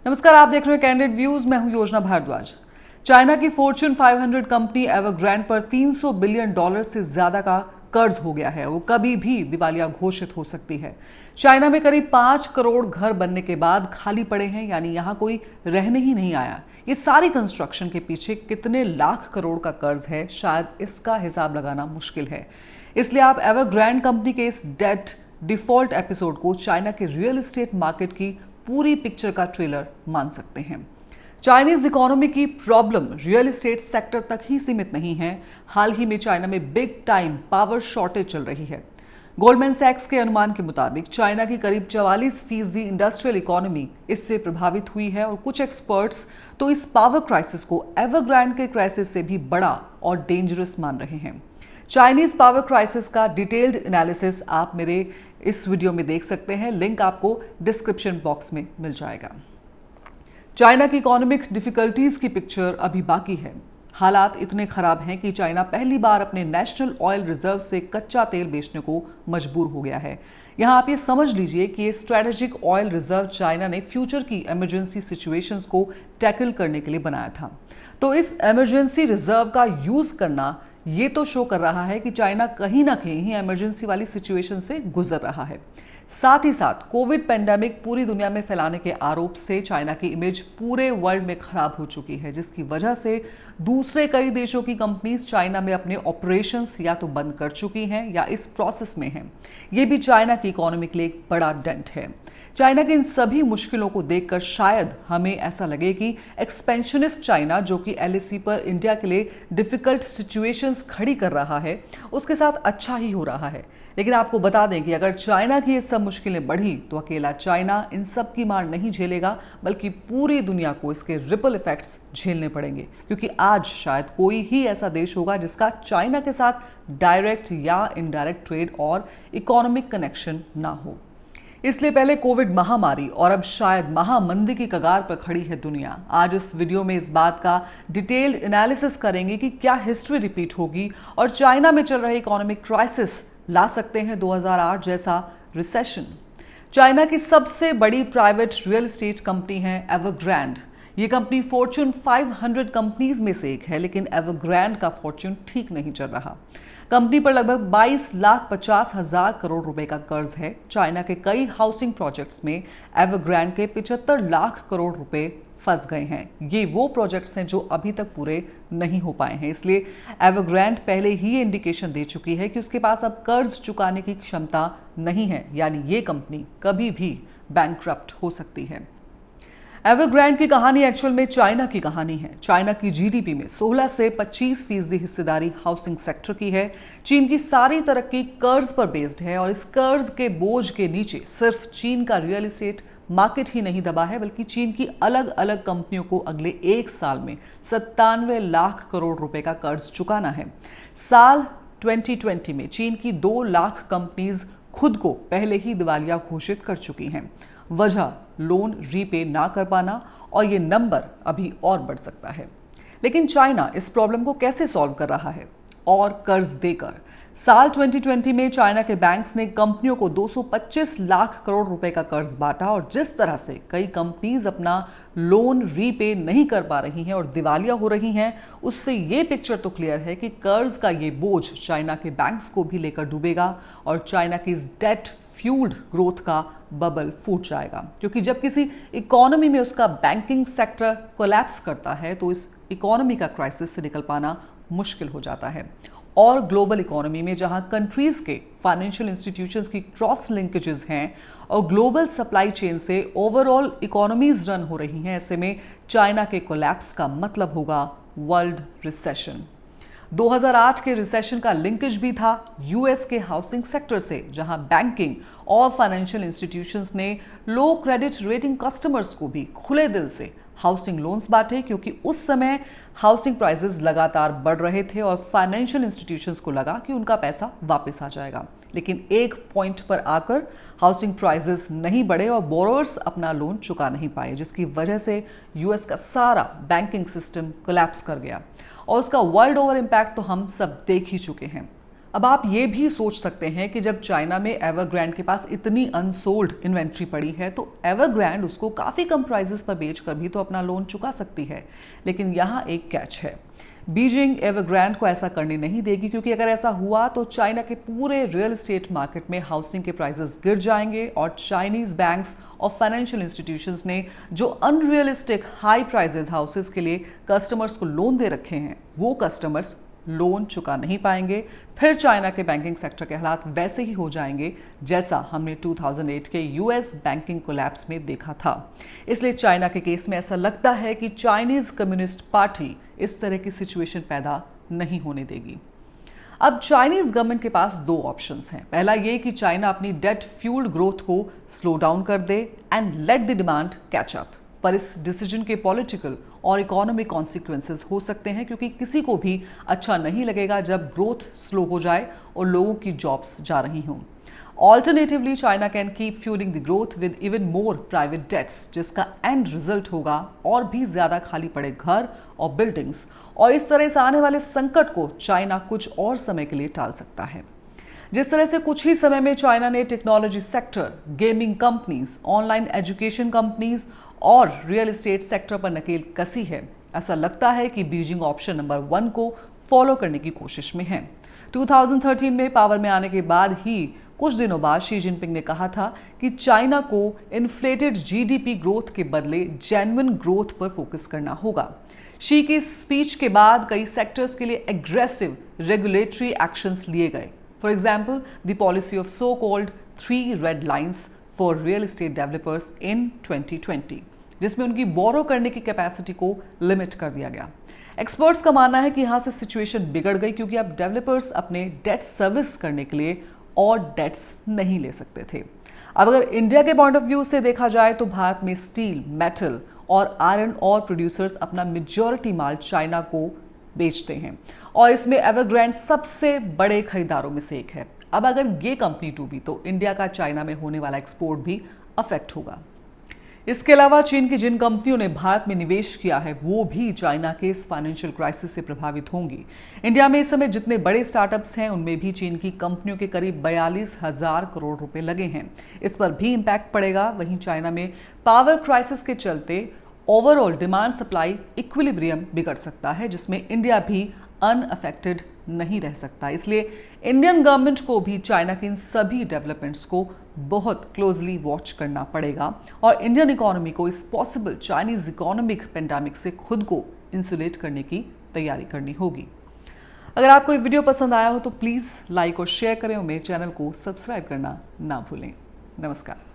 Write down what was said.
नमस्कार, आप देख रहे हैं कैंडिड व्यूज। मैं हूं योजना भारद्वाज। चाइना की फॉर्च्यून 500 कंपनी एवरग्रांड पर $300 बिलियन से ज्यादा का कर्ज हो गया है। वो कभी भी दिवालिया घोषित हो सकती है। चाइना में करीब 5 करोड़ घर बनने के बाद खाली पड़े हैं, यानी यहां कोई रहने ही नहीं आया। ये सारी कंस्ट्रक्शन के पीछे कितने लाख करोड़ का कर्ज है, शायद इसका हिसाब लगाना मुश्किल है। इसलिए आप एवरग्रांड कंपनी के इस डेट डिफॉल्ट एपिसोड को चाइना के रियल एस्टेट मार्केट की पूरी पिक्चर का ट्रेलर मान सकते हैं। चाइनीज इकोनॉमी की प्रॉब्लम रियल एस्टेट सेक्टर तक ही सीमित नहीं है। हाल ही में चाइना में बिग टाइम पावर शॉर्टेज चल रही है। गोल्डमैन सैक्स के अनुमान के मुताबिक चाइना की करीब 44% इंडस्ट्रियल इकोनॉमी इससे प्रभावित हुई है और कुछ एक्सपर्ट्स तो इस पावर क्राइसिस को एवरग्रांड के क्राइसिस से भी बड़ा और डेंजरस मान रहे हैं। चाइनीज पावर क्राइसिस का डिटेल्ड एनालिसिस आप मेरे इस वीडियो में देख सकते हैं। लिंक आपको डिस्क्रिप्शन बॉक्स में मिल जाएगा। चाइना की इकोनॉमिक डिफिकल्टीज की पिक्चर अभी बाकी है। हालात इतने खराब हैं कि चाइना पहली बार अपने नेशनल ऑयल रिजर्व से कच्चा तेल बेचने को मजबूर हो गया है। यहां आप ये समझ लीजिए कि ये स्ट्रेटेजिक ऑयल रिजर्व चाइना ने फ्यूचर की इमरजेंसी सिचुएशंस को टैकल करने के लिए बनाया था। तो इस इमरजेंसी रिजर्व का यूज करना ये तो शो कर रहा है कि चाइना कहीं ना कहीं इमरजेंसी वाली सिचुएशन से गुजर रहा है। साथ ही साथ कोविड पेंडेमिक पूरी दुनिया में फैलाने के आरोप से चाइना की इमेज पूरे वर्ल्ड में खराब हो चुकी है, जिसकी वजह से दूसरे कई देशों की कंपनीज चाइना में अपने ऑपरेशंस या तो बंद कर चुकी हैं या इस प्रोसेस में हैं। ये भी चाइना की इकोनॉमी के लिए एक बड़ा डेंट है। चाइना की इन सभी मुश्किलों को देखकर शायद हमें ऐसा लगे कि एक्सपेंशनिस्ट चाइना, जो कि एलएसी पर इंडिया के लिए डिफिकल्ट सिचुएशंस खड़ी कर रहा है, उसके साथ अच्छा ही हो रहा है। लेकिन आपको बता दें कि अगर चाइना की ये सब मुश्किलें बढ़ी तो अकेला चाइना इन सब की मार नहीं झेलेगा, बल्कि पूरी दुनिया को इसके रिपल इफेक्ट्स झेलने पड़ेंगे। क्योंकि आज शायद कोई ही ऐसा देश होगा जिसका चाइना के साथ डायरेक्ट या इनडायरेक्ट ट्रेड और इकोनॉमिक कनेक्शन ना हो। इसलिए पहले कोविड महामारी और अब शायद महामंदी की कगार पर खड़ी है दुनिया। आज इस वीडियो में इस बात का डिटेल्ड एनालिसिस करेंगे कि क्या हिस्ट्री रिपीट होगी और चाइना में चल रहे इकोनॉमिक क्राइसिस ला सकते हैं 2008 जैसा रिसेशन। चाइना की सबसे बड़ी प्राइवेट रियल एस्टेट कंपनी है एवरग्रांड। ये कंपनी फॉर्च्यून 500 कंपनीज में से एक है, लेकिन एवरग्रांड का फॉर्च्यून ठीक नहीं चल रहा। कंपनी पर लगभग 22,50,000 करोड़ रुपए का कर्ज है। चाइना के कई हाउसिंग प्रोजेक्ट्स में एवरग्रांड के 75 लाख करोड़ रुपए फंस गए हैं। ये वो प्रोजेक्ट्स हैं जो अभी तक पूरे नहीं हो पाए हैं। इसलिए एवरग्रांड पहले ही इंडिकेशन दे चुकी है कि उसके पास अब कर्ज चुकाने की क्षमता नहीं है, यानी ये कंपनी कभी भी बैंकक्रप्ट हो सकती है। एवरग्रांड की कहानी एक्चुअल में चाइना की कहानी है। चाइना की जीडीपी में 16 से 25% हिस्सेदारी हाउसिंग सेक्टर की है। चीन की सारी तरक्की कर्ज पर बेस्ड है और इस कर्ज के बोझ के नीचे सिर्फ चीन का रियल एस्टेट मार्केट ही नहीं दबा है, बल्कि चीन की अलग अलग कंपनियों को अगले एक साल में 97 लाख करोड़ रुपए का कर्ज चुकाना है। साल 2020 में चीन की 2 लाख कंपनीज खुद को पहले ही दिवालिया घोषित कर चुकी हैं। वजह लोन रीपे ना कर पाना, और ये नंबर अभी और बढ़ सकता है। लेकिन चाइना इस प्रॉब्लम को कैसे सॉल्व कर रहा है? और कर्ज देकर। साल 2020 में चाइना के बैंक्स ने कंपनियों को 225 लाख करोड़ रुपए का कर्ज बांटा, और जिस तरह से कई कंपनीज अपना लोन रीपे नहीं कर पा रही हैं और दिवालिया हो रही हैं, उससे ये पिक्चर तो क्लियर है कि कर्ज का ये बोझ चाइना के बैंक्स को भी लेकर डूबेगा और चाइना की इस डेट फ्यूल्ड ग्रोथ का बबल फूट जाएगा। क्योंकि जब किसी इकोनॉमी में उसका बैंकिंग सेक्टर कोलैप्स करता है तो इस इकोनॉमी का क्राइसिस से निकल पाना मुश्किल हो जाता है। और ग्लोबल इकोनॉमी में जहां कंट्रीज के फाइनेंशियल इंस्टीट्यूशंस की क्रॉस लिंकेजेस हैं और ग्लोबल सप्लाई चेन से ओवरऑल इकोनॉमीज रन हो रही हैं, ऐसे में चाइना के कोलैप्स का मतलब होगा वर्ल्ड रिसेशन। 2008 के रिसेशन का लिंकेज भी था यूएस के हाउसिंग सेक्टर से, जहां बैंकिंग और फाइनेंशियल इंस्टीट्यूशंस ने लो क्रेडिट रेटिंग कस्टमर्स को भी खुले दिल से हाउसिंग लोन्स बांटे, क्योंकि उस समय हाउसिंग प्राइसेस लगातार बढ़ रहे थे और फाइनेंशियल इंस्टीट्यूशंस को लगा कि उनका पैसा वापस आ जाएगा। लेकिन एक पॉइंट पर आकर हाउसिंग प्राइसेस नहीं बढ़े और बोरोअर्स अपना लोन चुका नहीं पाए, जिसकी वजह से यूएस का सारा बैंकिंग सिस्टम कोलैप्स कर गया और उसका वर्ल्ड ओवर इम्पैक्ट तो हम सब देख ही चुके हैं। अब आप ये भी सोच सकते हैं कि जब चाइना में एवरग्रैंड के पास इतनी अनसोल्ड इन्वेंट्री पड़ी है तो एवरग्रैंड उसको काफ़ी कम प्राइसेस पर बेचकर भी तो अपना लोन चुका सकती है। लेकिन यहाँ एक कैच है, बीजिंग एवरग्रैंड को ऐसा करने नहीं देगी, क्योंकि अगर ऐसा हुआ तो चाइना के पूरे रियल एस्टेट मार्केट में हाउसिंग के प्राइसेस गिर जाएंगे और चाइनीज बैंक्स और फाइनेंशियल इंस्टीट्यूशंस ने जो अनरियलिस्टिक हाई प्राइसेस हाउसेस के लिए कस्टमर्स को लोन दे रखे हैं वो कस्टमर्स लोन चुका नहीं पाएंगे। फिर चाइना के बैंकिंग सेक्टर के हालात वैसे ही हो जाएंगे जैसा हमने 2008 के यूएस बैंकिंग कोलैप्स में देखा था। इसलिए चाइना के केस में ऐसा लगता है कि चाइनीज कम्युनिस्ट पार्टी इस तरह की सिचुएशन पैदा नहीं होने देगी। अब चाइनीज गवर्नमेंट के पास दो ऑप्शंस हैं। पहला ये कि चाइना अपनी डेट फ्यूल्ड ग्रोथ को स्लो डाउन कर दे and let the demand catch up, पर इस डिसीजन के पॉलिटिकल और इकोनॉमिक कॉन्सिक्वेंसेस हो सकते हैं, क्योंकि किसी को भी अच्छा नहीं लगेगा जब ग्रोथ स्लो हो जाए और लोगों की जॉब्स जा रही हों। Alternatively China can keep fuelling the growth with even more private debts, जिसका एंड रिजल्ट होगा और भी ज्यादा खाली पड़े घर और बिल्डिंग्स, और इस तरह से आने वाले संकट को चाइना कुछ और समय के लिए टाल सकता है। जिस तरह से कुछ ही समय में चाइना ने technology sector, gaming companies, online education companies और रियल एस्टेट सेक्टर पर नकेल कसी है, ऐसा लगता है कि बीजिंग ऑप्शन नंबर 1 को फॉलो करने की कोशिश में है। 2013 में पावर में आने के बाद ही कुछ दिनों बाद शी जिनपिंग ने कहा था कि चाइना को इन्फ्लेटेड जीडीपी ग्रोथ के बदले जेन्युइन ग्रोथ पर फोकस करना होगा। शी की स्पीच के बाद कई सेक्टर्स के लिए एग्रेसिव रेगुलेटरी एक्शंस लिए गए। For example, the policy of so called 3 red lines for real estate developers in 2020, जिसमें उनकी बोरो करने की कैपेसिटी को लिमिट कर दिया गया। एक्सपर्ट्स का मानना है कि यहां से सिचुएशन बिगड़ गई, क्योंकि अब डेवलपर्स अपने डेट सर्विस करने के लिए और डेट्स नहीं ले सकते थे। अब अगर इंडिया के पॉइंट ऑफ व्यू से देखा जाए तो भारत में स्टील, मेटल और आयरन और प्रोड्यूसर्स अपना मेजॉरिटी माल चाइना को बेचते हैं और इसमें एवरग्रैंड सबसे बड़े खरीदारों में से एक है। अब अगर ये कंपनी डूबी तो इंडिया का चाइना में होने वाला एक्सपोर्ट भी अफेक्ट होगा। इसके अलावा चीन की जिन कंपनियों ने भारत में निवेश किया है वो भी चाइना के इस फाइनेंशियल क्राइसिस से प्रभावित होंगी। इंडिया में इस समय जितने बड़े स्टार्टअप्स हैं उनमें भी चीन की कंपनियों के करीब 42,000 करोड़ रुपए लगे हैं, इस पर भी इम्पैक्ट पड़ेगा। वहीं चाइना में पावर क्राइसिस के चलते ओवरऑल डिमांड सप्लाई इक्विलिब्रियम बिगड़ सकता है, जिसमें इंडिया भी अनअफेक्टेड नहीं रह सकता। इसलिए इंडियन गवर्नमेंट को भी चाइना के इन सभी डेवलपमेंट्स को बहुत क्लोजली वॉच करना पड़ेगा और इंडियन इकोनॉमी को इस पॉसिबल चाइनीज इकोनॉमिक पेंडेमिक से खुद को इंसुलेट करने की तैयारी करनी होगी। अगर आपको ये वीडियो पसंद आया हो तो प्लीज़ लाइक और शेयर करें और मेरे चैनल को सब्सक्राइब करना ना भूलें। नमस्कार।